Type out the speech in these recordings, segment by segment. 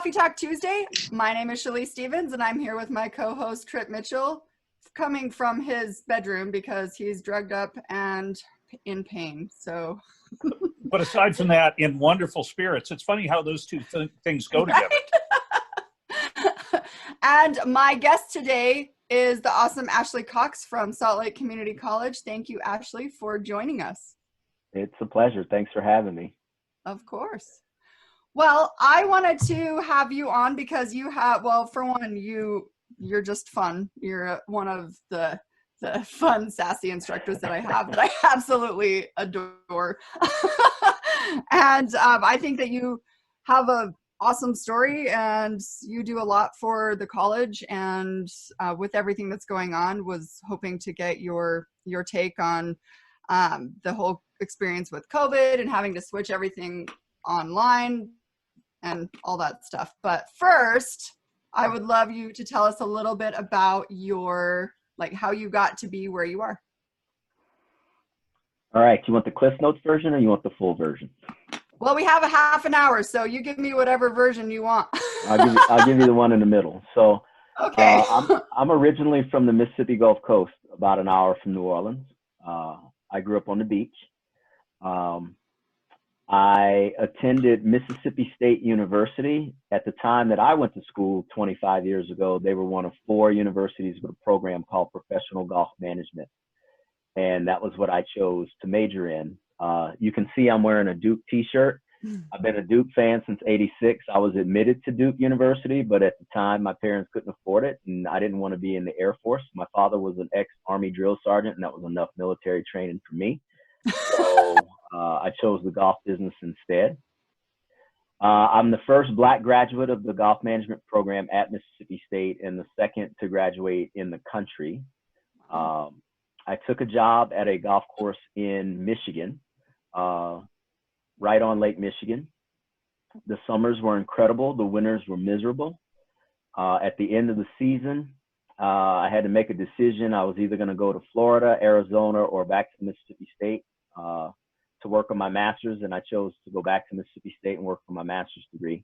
Coffee Talk Tuesday. My name is Shalise Stevens, and I'm here with my co-host Trip Mitchell, coming from his bedroom because he's drugged up and in pain. So, but aside from that, in wonderful spirits. It's funny how those two things go together. And my guest today is the awesome Ashley Cox from Salt Lake Community College. Thank you, Ashley, for joining us. It's a pleasure. Thanks for having me. Of course. Well, I wanted to have you on because you have, well, for one, you're just fun. You're one of the fun, sassy instructors that I have that I absolutely adore. And I think that you have a awesome story and you do a lot for the college, and with everything that's going on, was hoping to get your take on the whole experience with COVID and having to switch everything online and all that stuff. But first, I would love you to tell us a little bit about your, like, how you got to be where you are. All right. You want the Cliff Notes version or you want the full version? Well, we have a half an hour, so you give me whatever version you want. I'll give you the one in the middle. So okay. I'm originally from the Mississippi Gulf Coast, about an hour from New Orleans. I grew up on the beach. I attended Mississippi State University. At the time that I went to school 25 years ago, they were one of 4 universities with a program called Professional Golf Management. And that was what I chose to major in. You can see I'm wearing a Duke t-shirt. I've been a Duke fan since '86. I was admitted to Duke University, but at the time my parents couldn't afford it and I didn't want to be in the Air Force. My father was an ex-Army drill sergeant and that was enough military training for me. So I chose the golf business instead. I'm the first Black graduate of the golf management program at Mississippi State and the second to graduate in the country. I took a job at a golf course in Michigan, right on Lake Michigan. The summers were incredible. The winters were miserable. At the end of the season, I had to make a decision. I was either going to go to Florida, Arizona, or back to Mississippi State to work on my master's, and I chose to go back to Mississippi State and work for my master's degree.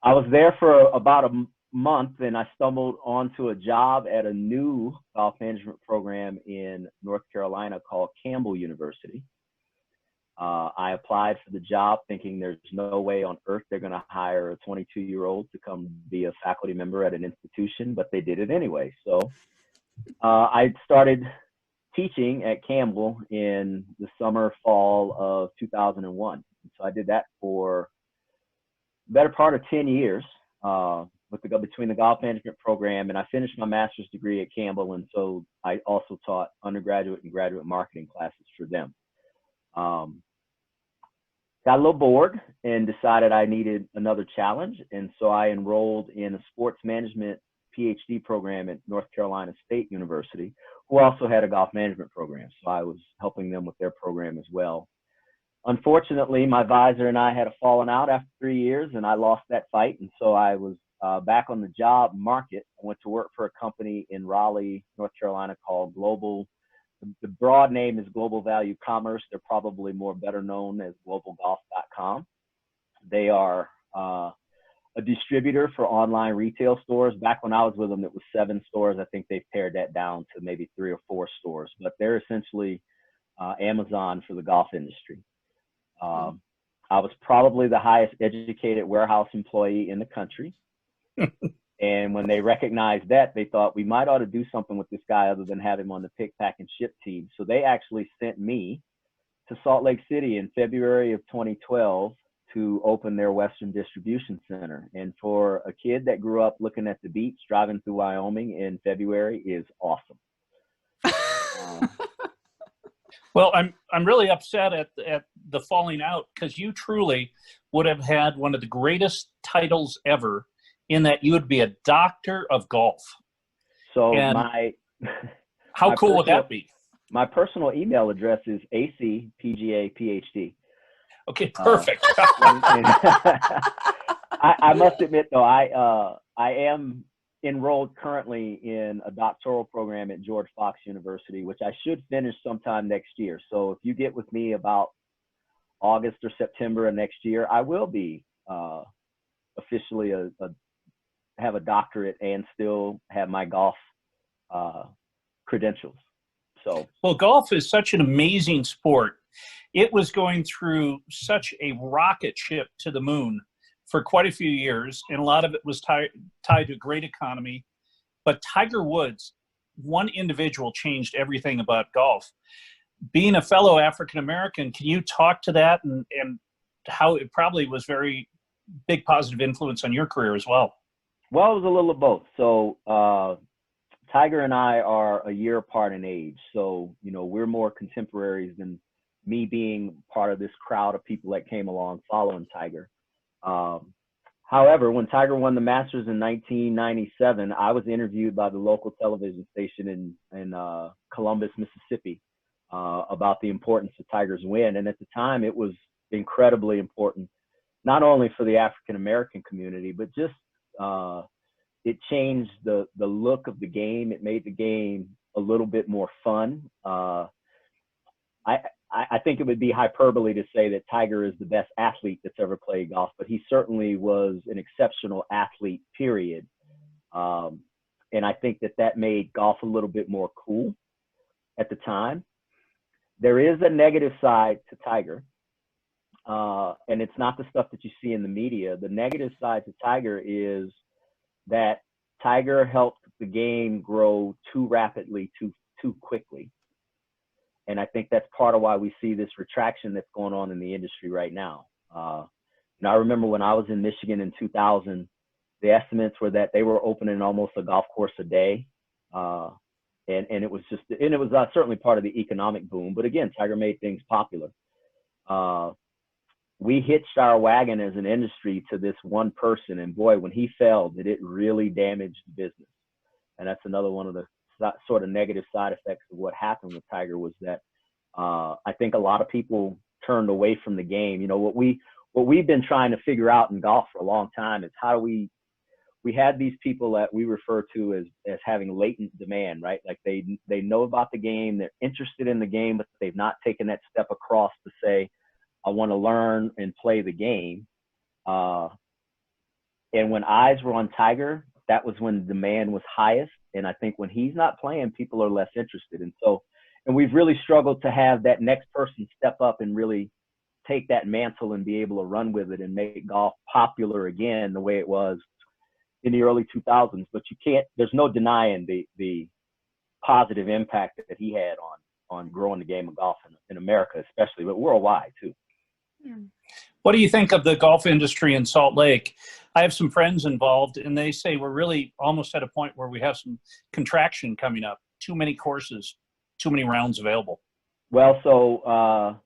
I was there for about a month, and I stumbled onto a job at a new golf management program in North Carolina called Campbell University. I applied for the job thinking there's no way on earth they're going to hire a 22-year-old to come be a faculty member at an institution, but they did it anyway. So I started teaching at Campbell in the summer, fall of 2001. So I did that for the better part of 10 years between the golf management program, and I finished my master's degree at Campbell, and so I also taught undergraduate and graduate marketing classes for them. Got a little bored and decided I needed another challenge, and so I enrolled in a sports management PhD program at North Carolina State University, who also had a golf management program. So I was helping them with their program as well. Unfortunately, my advisor and I had a falling out after 3 years, and I lost that fight, and so I was back on the job market. I went to work for a company in Raleigh, North Carolina called Global. The broad name is Global Value Commerce. They're probably more better known as globalgolf.com. They are a distributor for online retail stores. Back when I was with them, it was 7 stores. I think they've pared that down to maybe 3 or 4 stores, but they're essentially Amazon for the golf industry. I was probably the highest educated warehouse employee in the country. And when they recognized that, they thought we might ought to do something with this guy other than have him on the pick, pack, and ship team. So they actually sent me to Salt Lake City in February of 2012 to open their Western Distribution Center. And for a kid that grew up looking at the beach, driving through Wyoming in February is awesome. Well, I'm really upset at the falling out, because you truly would have had one of the greatest titles ever, in that you would be a doctor of golf. So how cool would that be? My personal email address is acpgaphd. Okay, perfect. I must admit, though, I am enrolled currently in a doctoral program at George Fox University, which I should finish sometime next year. So if you get with me about August or September of next year, I will be officially have a doctorate and still have my golf credentials. So, well, golf is such an amazing sport. It was going through such a rocket ship to the moon for quite a few years, and a lot of it was tied to a great economy. But Tiger Woods, one individual, changed everything about golf. Being a fellow African American, can you talk to that and how it probably was very big positive influence on your career as well? Well, it was a little of both. So Tiger and I are a year apart in age. So, you know, we're more contemporaries than me being part of this crowd of people that came along following Tiger. However, when Tiger won the Masters in 1997, I was interviewed by the local television station in Columbus, Mississippi, about the importance of Tiger's win. And at the time, it was incredibly important, not only for the African American community, but just it changed the look of the game. It made the game a little bit more fun. I think it would be hyperbole to say that Tiger is the best athlete that's ever played golf, but he certainly was an exceptional athlete, period. And I think that made golf a little bit more cool at the time. There is a negative side to Tiger, and it's not the stuff that you see in the media. The negative side to Tiger is that Tiger helped the game grow too rapidly, too quickly. And I think that's part of why we see this retraction that's going on in the industry right now. And I remember when I was in Michigan in 2000, the estimates were that they were opening almost a golf course a day. And it was certainly part of the economic boom. But again, Tiger made things popular. We hitched our wagon as an industry to this one person. And boy, when he failed, it really damaged the business. And that's another one of the sort of negative side effects of what happened with Tiger was that I think a lot of people turned away from the game. You know, what we've been trying to figure out in golf for a long time is how do we had these people that we refer to as having latent demand, right? Like they know about the game, they're interested in the game, but they've not taken that step across to say, I want to learn and play the game. And when eyes were on Tiger, that was when demand was highest. And I think when he's not playing, people are less interested. And we've really struggled to have that next person step up and really take that mantle and be able to run with it and make golf popular again the way it was in the early 2000s. But there's no denying the positive impact that he had on growing the game of golf in America, especially, but worldwide too. What do you think of the golf industry in Salt Lake? I have some friends involved, and they say we're really almost at a point where we have some contraction coming up. Too many courses, too many rounds available. Well, so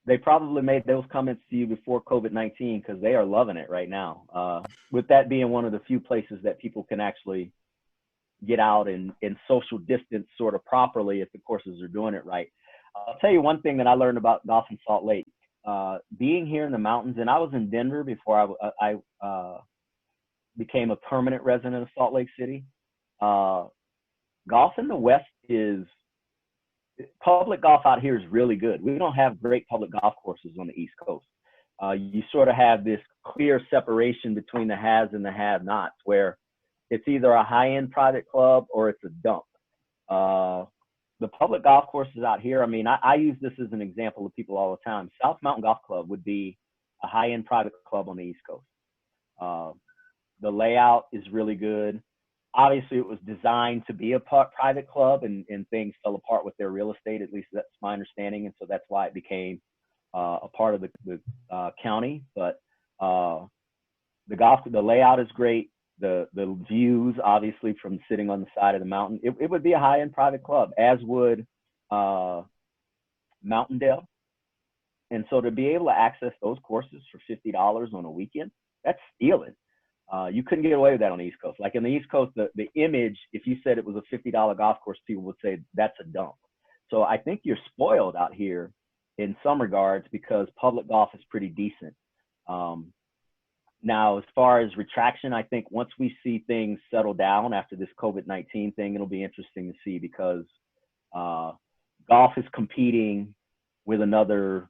they probably made those comments to you before COVID-19 because they are loving it right now. With that being one of the few places that people can actually get out and social distance sort of properly if the courses are doing it right. I'll tell you one thing that I learned about golf in Salt Lake. Being here in the mountains, and I was in Denver before I became a permanent resident of Salt Lake City. Golf in the West public golf out here is really good. We don't have great public golf courses on the East Coast. You sort of have this clear separation between the haves and the have-nots, where it's either a high-end private club or it's a dump. The public golf courses out here, I mean, I use this as an example of people all the time. South Mountain Golf Club would be a high-end private club on the East Coast. The layout is really good. Obviously, it was designed to be a private club, and things fell apart with their real estate. At least that's my understanding, and so that's why it became a part of the county. But the layout is great. The views, obviously, from sitting on the side of the mountain, it would be a high-end private club, as would Mountaindale. And so to be able to access those courses for $50 on a weekend, that's stealing. You couldn't get away with that on the East Coast. Like in the East Coast, the image, if you said it was a $50 golf course, people would say that's a dump. So I think you're spoiled out here in some regards because public golf is pretty decent. Now, as far as retraction, I think once we see things settle down after this COVID-19 thing, it'll be interesting to see because golf is competing with another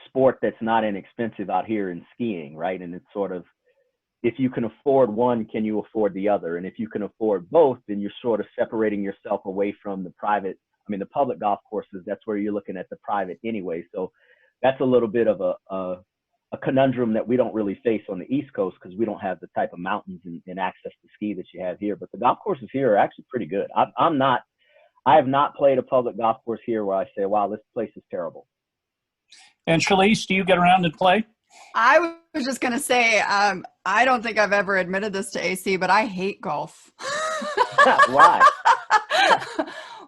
sport that's not inexpensive out here in skiing, right? And it's sort of, if you can afford one, can you afford the other? And if you can afford both, then you're sort of separating yourself away from the public golf courses. That's where you're looking at the private anyway. So that's a little bit of a conundrum that we don't really face on the East Coast, because we don't have the type of mountains and access to ski that you have here. But the golf courses here are actually pretty good. I have not played a public golf course here where I say, wow, this place is terrible. And Shalise, do you get around and play? I was just going to say, I don't think I've ever admitted this to AC, but I hate golf. Why?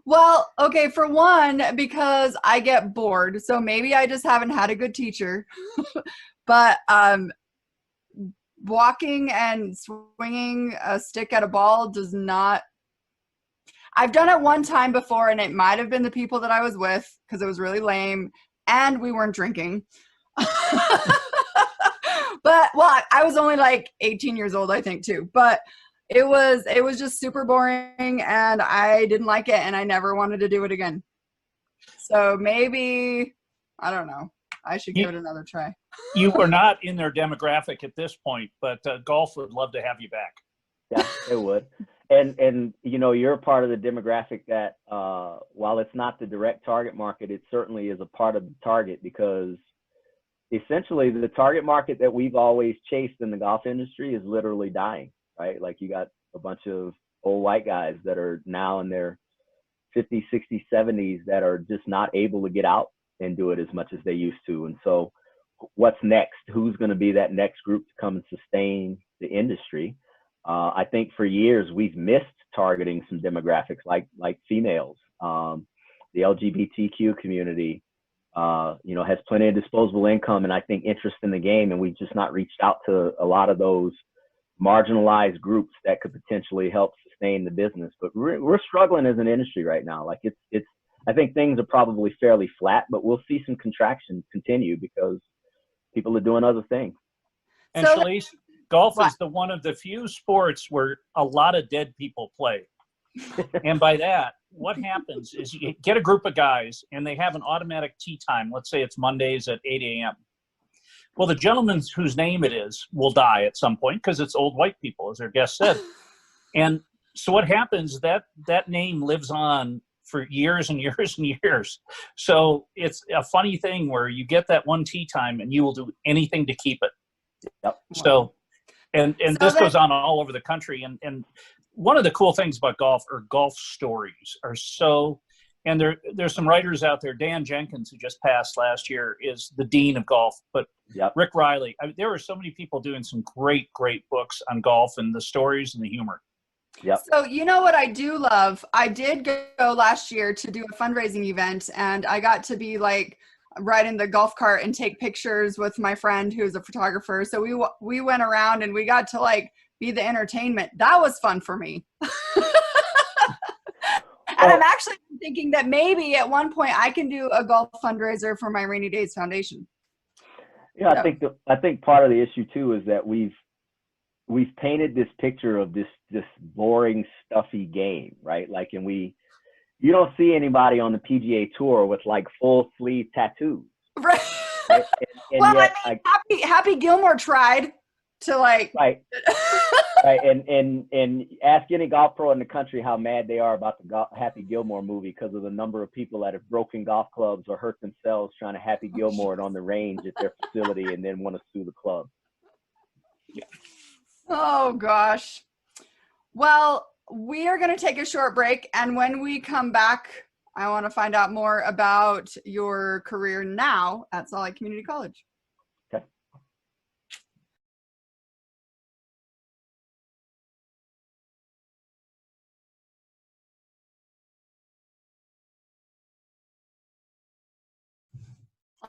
Well, okay, for one, because I get bored. So maybe I just haven't had a good teacher. But walking and swinging a stick at a ball does not. I've done it one time before, and it might have been the people that I was with, because it was really lame and we weren't drinking. But well, I was only like 18 years old, I think, too. But it was just super boring, and I didn't like it, and I never wanted to do it again. So maybe, I don't know, I should give it another try. You are not in their demographic at this point, but golf would love to have you back. Yeah, it would. And you're a part of the demographic that, while it's not the direct target market, it certainly is a part of the target, because essentially the target market that we've always chased in the golf industry is literally dying, right? Like, you got a bunch of old white guys that are now in their 50s, 60s, 70s that are just not able to get out and do it as much as they used to. And so what's next? Who's going to be that next group to come and sustain the industry? I think for years we've missed targeting some demographics like females. The LGBTQ community, has plenty of disposable income and I think interest in the game, and we've just not reached out to a lot of those marginalized groups that could potentially help sustain the business. But we're struggling as an industry right now. Like, it's I think things are probably fairly flat, but we'll see some contraction continue because people are doing other things. And So Shalise, golf is one of the few sports where a lot of dead people play. And by that, what happens is you get a group of guys and they have an automatic tee time. Let's say it's Mondays at 8 a.m. Well, the gentleman whose name it is will die at some point because it's old white people, as our guest said. And so what happens, that name lives on for years and years and years. So it's a funny thing where you get that one tee time and you will do anything to keep it. Yep. So, and this goes on all over the country. And one of the cool things about golf are golf stories are so, and there's some writers out there. Dan Jenkins, who just passed last year, is the dean of golf, but yep. Rick Riley, there are so many people doing some great books on golf and the stories and the humor. Yep. So you know what I do love? I did go last year to do a fundraising event, and I got to be like ride in the golf cart and take pictures with my friend who's a photographer. So we went around and we got to like be the entertainment. That was fun for me. And I'm actually thinking that maybe at one point I can do a golf fundraiser for my Rainy Days Foundation. Yeah, I think part of the issue too is that we've painted this picture of this boring, stuffy game, right? Like, and you don't see anybody on the PGA Tour with like full sleeve tattoos. Right. Right? And well, yet, I mean, Happy Gilmore tried to like. Right. Right. And ask any golf pro in the country how mad they are about the Happy Gilmore movie because of the number of people that have broken golf clubs or hurt themselves trying to Happy Gilmore it on the range at their facility and then want to sue the club. Yeah. Oh gosh. Well, we are going to take a short break, and when we come back, I want to find out more about your career now at Salt Lake Community College. Okay.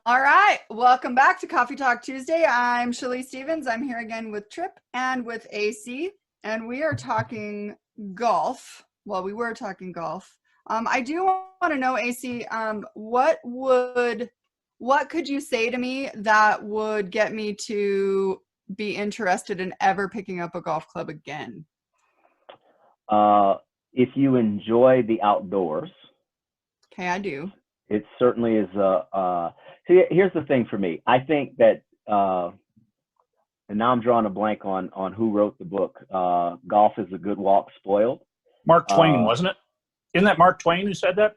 All right, welcome back to Coffee Talk Tuesday. I'm Shalise Stevens. I'm here again with Tripp and with AC, and we are talking golf. Well, we were talking golf. I do want to know, AC, what could you say to me that would get me to be interested in ever picking up a golf club again? If you enjoy the outdoors. Okay, I do. It certainly is see, here's the thing for me. I think that and now I'm drawing a blank on who wrote the book. Golf is a Good Walk Spoiled. Mark Twain, wasn't it? Isn't that Mark Twain who said that?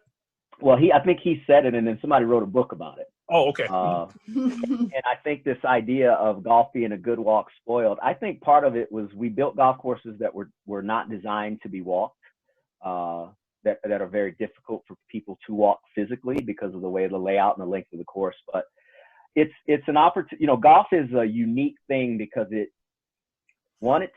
Well, I think he said it, and then somebody wrote a book about it. Oh, okay. And I think this idea of golf being a good walk spoiled, I think part of it was we built golf courses that were not designed to be walked, that are very difficult for people to walk physically because of the way the layout and the length of the course. But it's an opportunity. Golf is a unique thing because it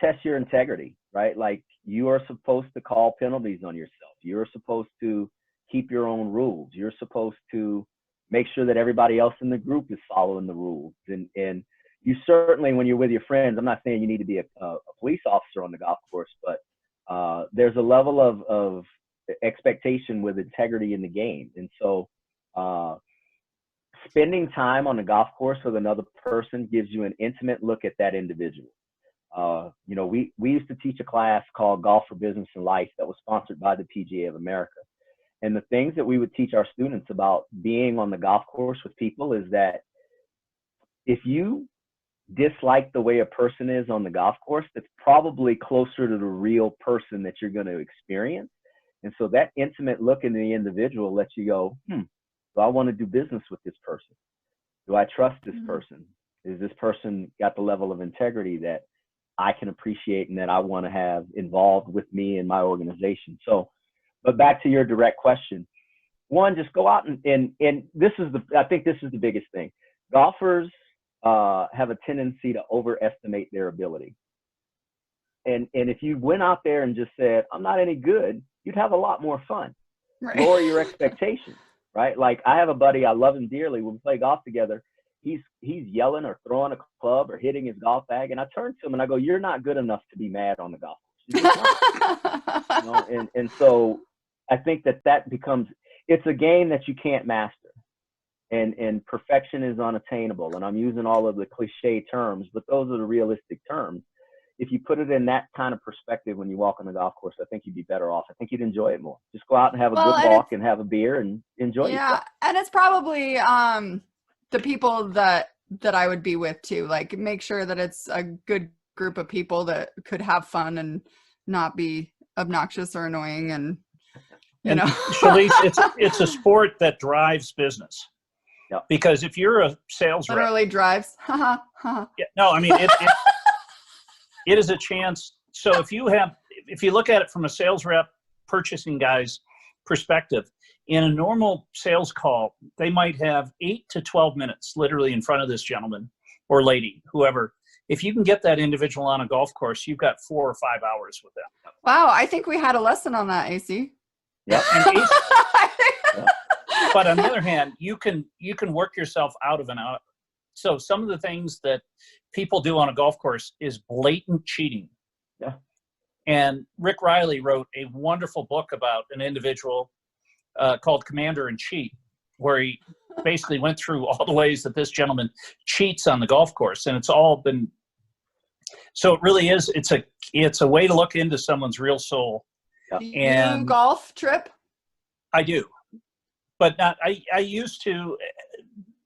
tests your integrity, right? Like, you are supposed to call penalties on yourself. You're supposed to keep your own rules. You're supposed to make sure that everybody else in the group is following the rules. And you certainly, when you're with your friends, I'm not saying you need to be a police officer on the golf course, but there's a level of expectation with integrity in the game. And so spending time on the golf course with another person gives you an intimate look at that individual. We used to teach a class called Golf for Business and Life that was sponsored by the PGA of America. And the things that we would teach our students about being on the golf course with people is that if you dislike the way a person is on the golf course, that's probably closer to the real person that you're going to experience. And so that intimate look in the individual lets you go, do I want to do business with this person? Do I trust this person? Is this person got the level of integrity that I can appreciate and that I want to have involved with me and my organization? So, but back to your direct question, one, just go out and I think this is the biggest thing. Golfers have a tendency to overestimate their ability. And if you went out there and just said, I'm not any good, you'd have a lot more fun. Right. Lower your expectations, right? Like, I have a buddy, I love him dearly. When we play golf together, he's yelling or throwing a club or hitting his golf bag. And I turn to him and I go, you're not good enough to be mad on the golf course. And so I think that becomes, it's a game that you can't master, and perfection is unattainable. And I'm using all of the cliche terms, but those are the realistic terms. If you put it in that kind of perspective when you walk on the golf course, I think you'd be better off. I think you'd enjoy it more. Just go out and have a good walk and have a beer and enjoy it. Yeah, and it's probably the people that I would be with too. Like, make sure that it's a good group of people that could have fun and not be obnoxious or annoying. And Shalise, it's a sport that drives business. Yep. Because if you're a sales rep, literally drives. Yeah, no, I mean it is a chance. So if you look at it from a sales rep, purchasing guy's perspective, in a normal sales call, they might have 8 to 12 minutes literally in front of this gentleman or lady, whoever. If you can get that individual on a golf course, you've got 4 or 5 hours with them. Wow, I think we had a lesson on that, AC. Yeah. But on the other hand, you can work yourself out of an out. So some of the things that people do on a golf course is blatant cheating. Yeah. And Rick Riley wrote a wonderful book about an individual called Commander in Cheat, where he basically went through all the ways that this gentleman cheats on the golf course. And it's all been, so it really is, it's a way to look into someone's real soul. Do you golf, Trip? I do, but not. I used to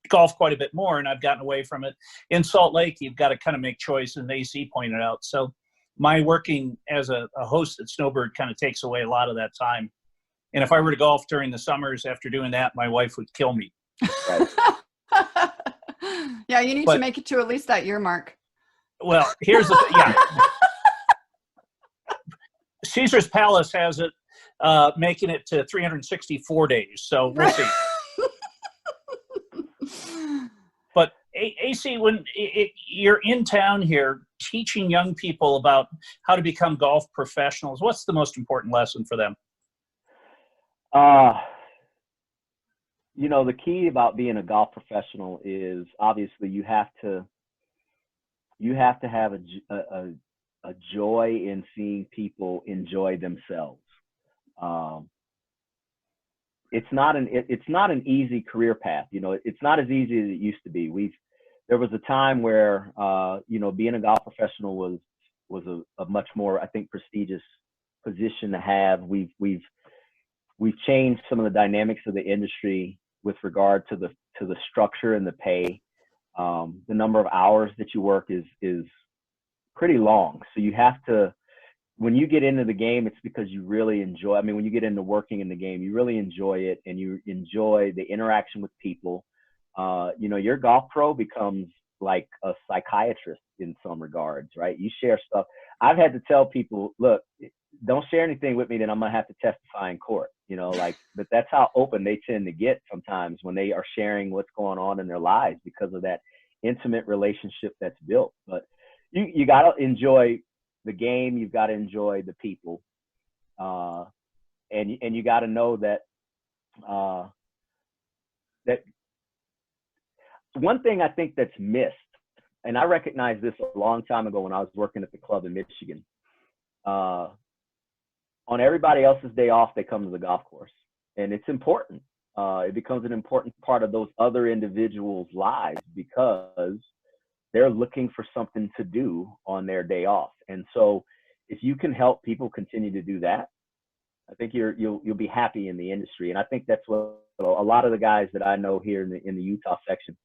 golf quite a bit more, and I've gotten away from it. In Salt Lake, you've got to kind of make choice, and AC pointed out. So my working as a host at Snowbird kind of takes away a lot of that time. And if I were to golf during the summers after doing that, my wife would kill me. Right. Yeah, you need to make it to at least that year mark. Well, here's the thing. Yeah. Caesar's Palace has it making it to 364 days. So we'll see. But AC, when you're in town here teaching young people about how to become golf professionals, what's the most important lesson for them? The key about being a golf professional is obviously you have to have a joy in seeing people enjoy themselves. It's not an easy career path. It's not as easy as it used to be. There was a time where being a golf professional was a much more, I think, prestigious position to have. We've changed some of the dynamics of the industry with regard to the structure and the pay. The number of hours that you work is pretty long. So you have to, when you get into the game, it's because you really enjoy, I mean, when you get into working in the game, you really enjoy it, and you enjoy the interaction with people. You know, your golf pro becomes like a psychiatrist in some regards, right? You share stuff. I've had to tell people, look, don't share anything with me that I'm going to have to testify in court, you know, like, but that's how open they tend to get sometimes when they are sharing what's going on in their lives because of that intimate relationship that's built. But you got to enjoy the game. You've got to enjoy the people. And you got to know that, that one thing I think that's missed, and I recognized this a long time ago when I was working at the club in Michigan, on everybody else's day off, they come to the golf course, and it's important. It becomes an important part of those other individuals' lives because they're looking for something to do on their day off. And so if you can help people continue to do that, I think you'll be happy in the industry. And I think that's what a lot of the guys that I know here in the Utah section,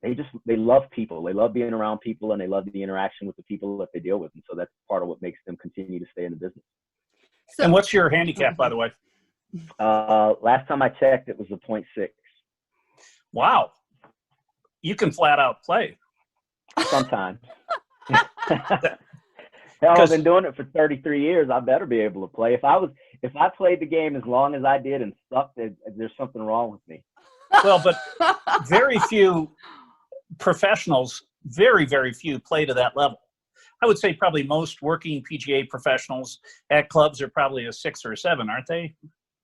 they love people. They love being around people, and they love the interaction with the people that they deal with. And so that's part of what makes them continue to stay in the business. So, and what's your handicap, by the way? Last time I checked, it was a 0.6. Wow. You can flat out play. Sometimes. Hell, I've been doing it for 33 years. I better be able to play. If I played the game as long as I did and sucked, there's something wrong with me. Well, but very few professionals, very, very few play to that level. I would say probably most working PGA professionals at clubs are probably a 6 or a 7, aren't they?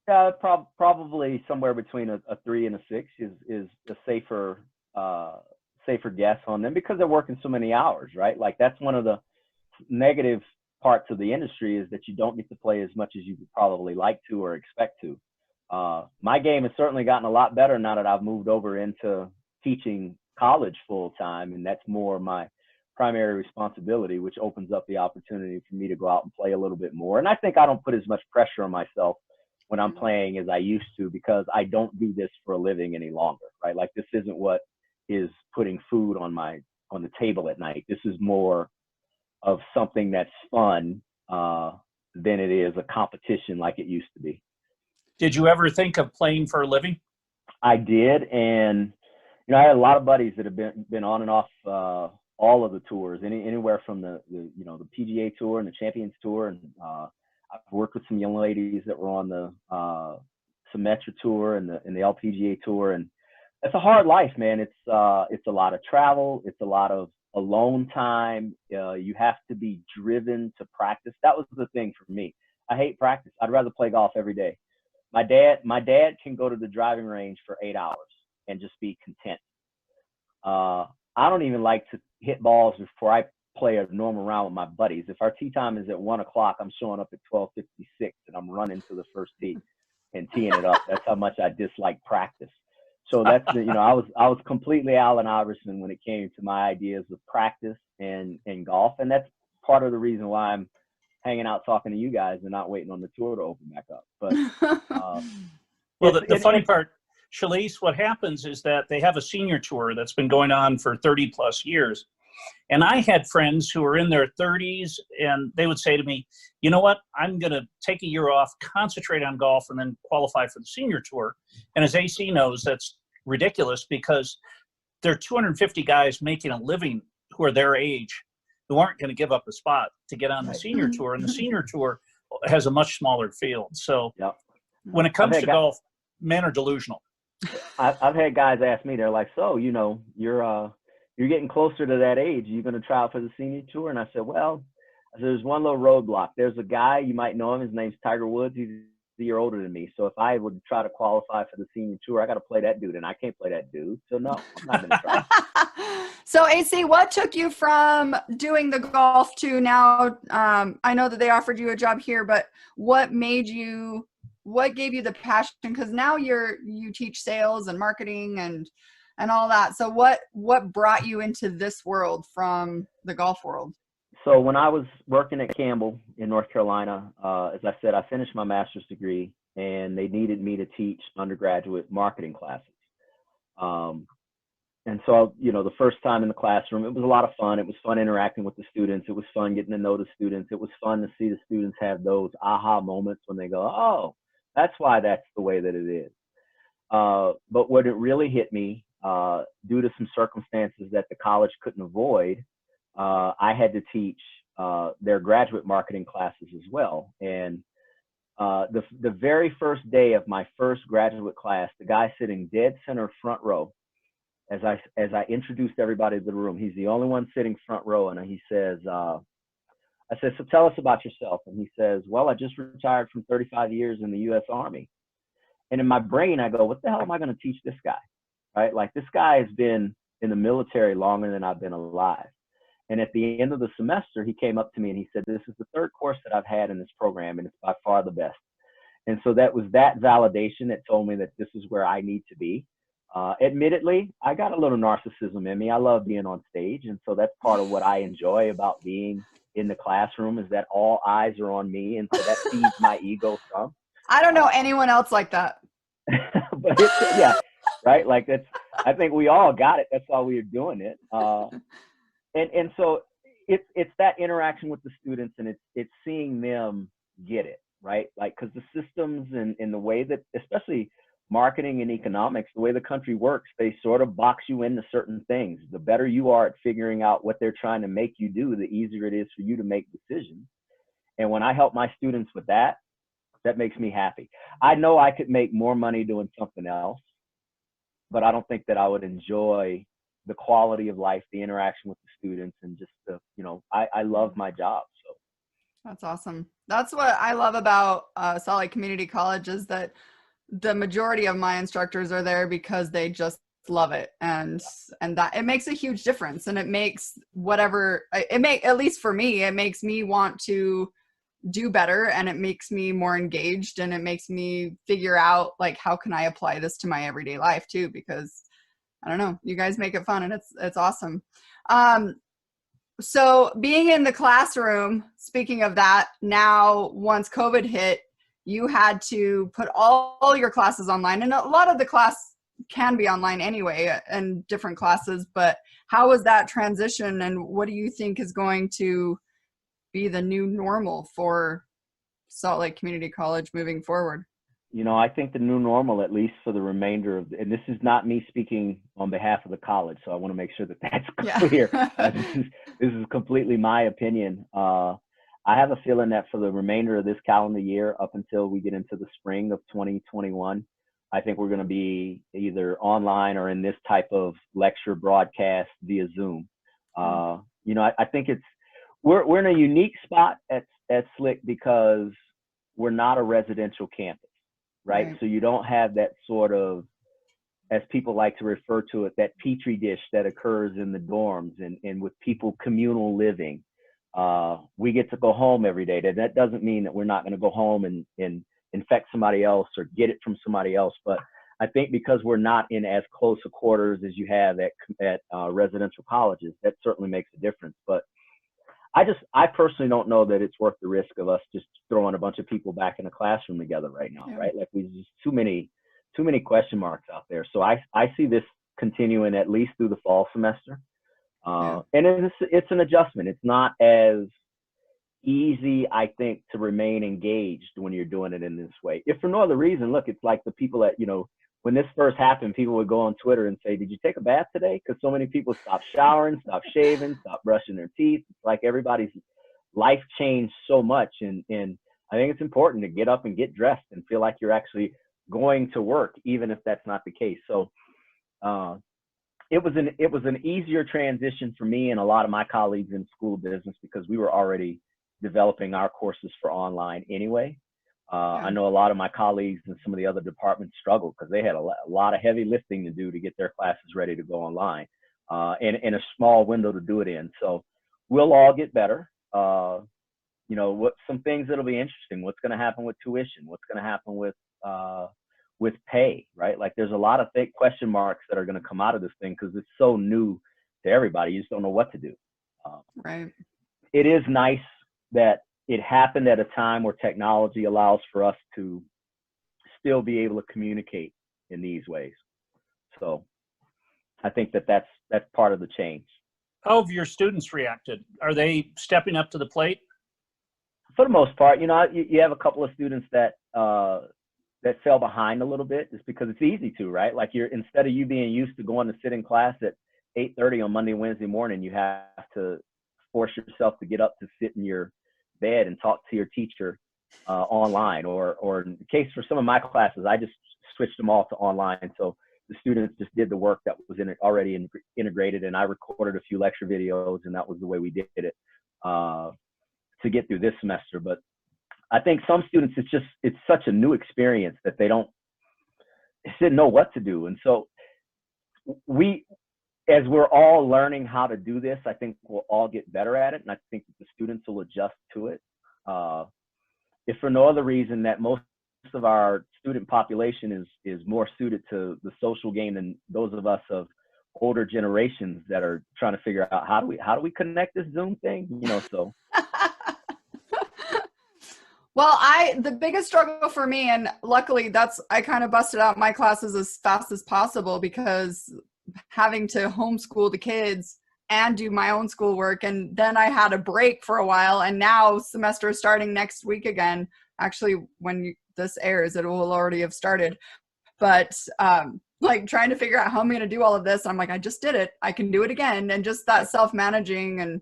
Yeah, probably somewhere between a 3 and a 6 is a safer guess on them because they're working so many hours, right? Like that's one of the negative parts of the industry is that you don't get to play as much as you would probably like to or expect to. My game has certainly gotten a lot better now that I've moved over into teaching college full time, and that's more my primary responsibility, which opens up the opportunity for me to go out and play a little bit more. And I think I don't put as much pressure on myself when I'm playing as I used to because I don't do this for a living any longer, right? Like this isn't what is putting food on the table at night. This is more of something that's fun than it is a competition like it used to be. Did you ever think of playing for a living? I did, and you know, I had a lot of buddies that have been on and off all of the tours, anywhere from the PGA Tour and the Champions Tour, and I've worked with some young ladies that were on the Symetra Tour and the LPGA Tour, and it's a hard life, man. It's a lot of travel, it's a lot of alone time. You have to be driven to practice. That was the thing for me. I hate practice. I'd rather play golf every day. My dad can go to the driving range for 8 hours and just be content. I don't even like to hit balls before I play a normal round with my buddies. If our tee time is at 1 o'clock, I'm showing up at 12:56 and I'm running to the first tee and teeing it up. That's how much I dislike practice. So that's I was completely Allen Iverson when it came to my ideas of practice and golf, and that's part of the reason why I'm hanging out talking to you guys and not waiting on the tour to open back up. But well, the funny part, Shalise, what happens is that they have a senior tour that's been going on for 30 plus years. And I had friends who were in their 30s, and they would say to me, you know what, I'm going to take a year off, concentrate on golf, and then qualify for the senior tour. And as AC knows, that's ridiculous because there are 250 guys making a living who are their age who aren't going to give up a spot to get on the senior tour. And the senior tour has a much smaller field. So when it comes to golf, men are delusional. I've had guys ask me, they're like, so, you're getting closer to that age. Are you going to try out for the senior tour? And I said, well, there's one little roadblock. There's a guy, you might know him. His name's Tiger Woods. He's a year older than me. So if I would try to qualify for the senior tour, I got to play that dude, and I can't play that dude. So no, I'm not going to try. So AC, what took you from doing the golf to now? I know that they offered you a job here, but what gave you the passion? Because now you teach sales and marketing and all that. So what brought you into this world from the golf world? So when I was working at Campbell in North Carolina, as I said, I finished my master's degree, and they needed me to teach undergraduate marketing classes. And so, you know, the first time in the classroom, it was a lot of fun. It was fun interacting with the students. It was fun getting to know the students. It was fun to see the students have those aha moments when they go, oh, that's why that's the way that it is. But what it really hit me, due to some circumstances that the college couldn't avoid, I had to teach their graduate marketing classes as well. And the very first day of my first graduate class, the guy sitting dead center front row, as I introduced everybody to the room, he's the only one sitting front row, and he says, I said, so tell us about yourself. And he says, well, I just retired from 35 years in the U.S. Army. And in my brain, I go, what the hell am I going to teach this guy? Right? Like, this guy has been in the military longer than I've been alive. And at the end of the semester, he came up to me and he said, this is the third course that I've had in this program, and it's by far the best. And so that was that validation that told me that this is where I need to be. Admittedly, I got a little narcissism in me. I love being on stage. And so that's part of what I enjoy about being in the classroom, is that all eyes are on me. And so that feeds my ego some. I don't know anyone else like that. But it's, yeah, right. Like, I think we all got it. That's why we are doing it. And so it's that interaction with the students, and it's seeing them get it, right? Like, because the systems and the way that, especially marketing and economics, the way the country works, they sort of box you into certain things. The better you are at figuring out what they're trying to make you do, the easier it is for you to make decisions. And when I help my students with that, that makes me happy. I know I could make more money doing something else, but I don't think that I would enjoy the quality of life, the interaction with the students, and just the, you know, I love my job. So that's awesome. That's what I love about Salt Lake Community College, is that the majority of my instructors are there because they just love it, and that it makes a huge difference. And it makes at least for me, it makes me want to do better, and it makes me more engaged, and it makes me figure out, like, how can I apply this to my everyday life too, because I don't know, you guys make it fun, and it's awesome. So being in the classroom, speaking of that, now once COVID hit, you had to put all your classes online, and a lot of the class can be online anyway, and different classes, but how was that transition, and what do you think is going to be the new normal for Salt Lake Community College moving forward? You know, I think the new normal, at least for the remainder of, and this is not me speaking on behalf of the college, so I want to make sure that that's clear. This is completely my opinion. I have a feeling that for the remainder of this calendar year, up until we get into the spring of 2021, I think we're going to be either online or in this type of lecture broadcast via Zoom. You know, I think we're in a unique spot at SLCC because we're not a residential campus. Right? So you don't have that sort of, as people like to refer to it, that petri dish that occurs in the dorms and with people communal living. We get to go home every day. That doesn't mean that we're not going to go home and infect somebody else or get it from somebody else. But I think because we're not in as close a quarters as you have at residential colleges, that certainly makes a difference. But I personally don't know that it's worth the risk of us just throwing a bunch of people back in a classroom together right now, right? Like, we just too many question marks out there. So I see this continuing at least through the fall semester. And it's an adjustment. It's not as easy, I think, to remain engaged when you're doing it in this way. If for no other reason, look, it's like the people that, you know, when this first happened, people would go on Twitter and say, did you take a bath today? Because so many people stopped showering, stopped shaving, stopped brushing their teeth. It's like everybody's life changed so much. And I think it's important to get up and get dressed and feel like you're actually going to work, even if that's not the case. So it was an easier transition for me and a lot of my colleagues in school business, because we were already developing our courses for online anyway. I know a lot of my colleagues in some of the other departments struggled because they had a lot of heavy lifting to do to get their classes ready to go online, and a small window to do it in. So we'll all get better. You know, some things that'll be interesting. What's going to happen with tuition? What's going to happen with pay, right? Like, there's a lot of big question marks that are going to come out of this thing because it's so new to everybody. You just don't know what to do. Right. It is nice that it happened at a time where technology allows for us to still be able to communicate in these ways. So I think that's part of the change. How have your students reacted? Are they stepping up to the plate? For the most part, you have a couple of students that fell behind a little bit just because it's easy to, right? Like instead of you being used to going to sit in class at 8:30 on Monday, Wednesday morning, you have to force yourself to get up to sit in your bed and talk to your teacher online, or in the case for some of my classes, I just switched them all to online. So the students just did the work that was already integrated, and I recorded a few lecture videos, and that was the way we did it to get through this semester. But I think some students, it's such a new experience that they didn't know what to do. And so as we're all learning how to do this, I think we'll all get better at it. And I think that the students will adjust to it. If for no other reason that most of our student population is more suited to the social game than those of us of older generations that are trying to figure out how do we connect this Zoom thing, so. Well, the biggest struggle for me, and luckily I kind of busted out my classes as fast as possible, because having to homeschool the kids and do my own schoolwork, and then I had a break for a while, and now semester is starting next week again. Actually, when this airs, it will already have started. But like trying to figure out how I'm going to do all of this, I'm like, I just did it. I can do it again. And just that self-managing, and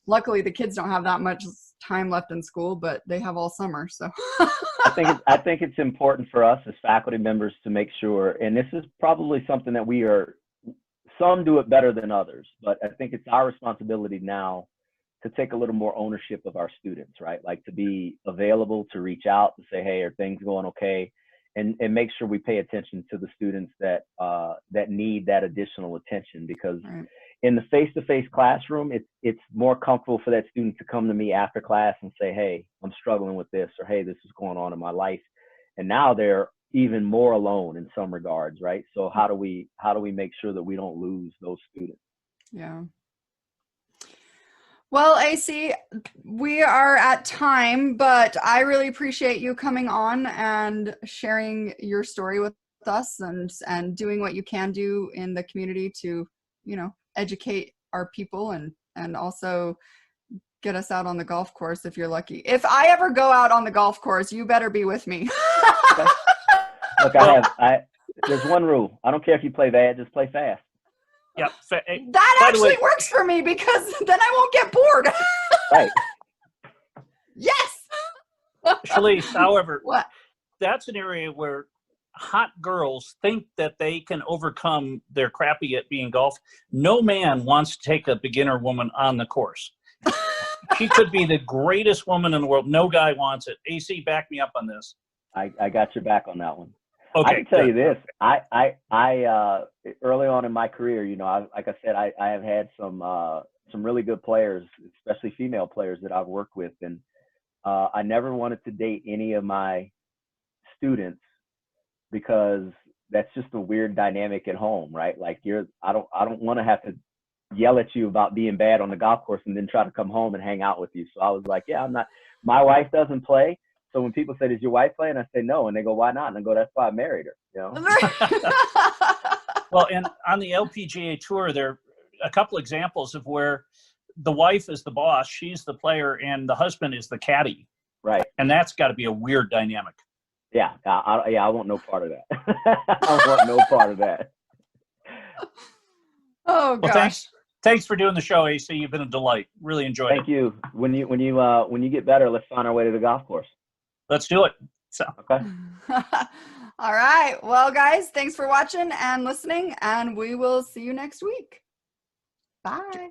luckily the kids don't have that much time left in school, but they have all summer. So I think it's important for us as faculty members to make sure, and this is probably something that some do it better than others, but I think it's our responsibility now to take a little more ownership of our students, right? Like to be available, to reach out, to say, hey, are things going okay? And make sure we pay attention to the students that need that additional attention, because right. In the face-to-face classroom, it's more comfortable for that student to come to me after class and say, hey, I'm struggling with this, or hey, this is going on in my life. And now they're even more alone in some regards, right? So how do we make sure that we don't lose those students? Yeah. Well, AC, we are at time, but I really appreciate you coming on and sharing your story with us, and doing what you can do in the community to, educate our people, and also get us out on the golf course if you're lucky. If I ever go out on the golf course, you better be with me. Look, there's one rule. I don't care if you play bad, just play fast. Yeah. That actually works for me, because then I won't get bored. Right. Yes. Shalise, however, What? that's an area where hot girls think that they can overcome their crappy at being golf. No man wants to take a beginner woman on the course. She could be the greatest woman in the world. No guy wants it. AC, back me up on this. I got your back on that one. Okay, I can tell you this. I early on in my career, like I said, I have had some really good players, especially female players that I've worked with, and I never wanted to date any of my students, because that's just a weird dynamic at home, right? Like I don't want to have to yell at you about being bad on the golf course and then try to come home and hang out with you. So I was like, yeah, I'm not. My wife doesn't play. So when people say, "Does your wife play?" and I say no, and they go, "Why not?" and I go, "That's why I married her." Well, and on the LPGA tour, there are a couple examples of where the wife is the boss, she's the player, and the husband is the caddy. Right. And that's got to be a weird dynamic. Yeah, I want no part of that. I want no part of that. Oh gosh. Well, thanks for doing the show, AC. You've been a delight. Really enjoyed it. Thank you. When you get better, let's find our way to the golf course. Let's do it. So. Okay. All right. Well, guys, thanks for watching and listening, and we will see you next week. Bye.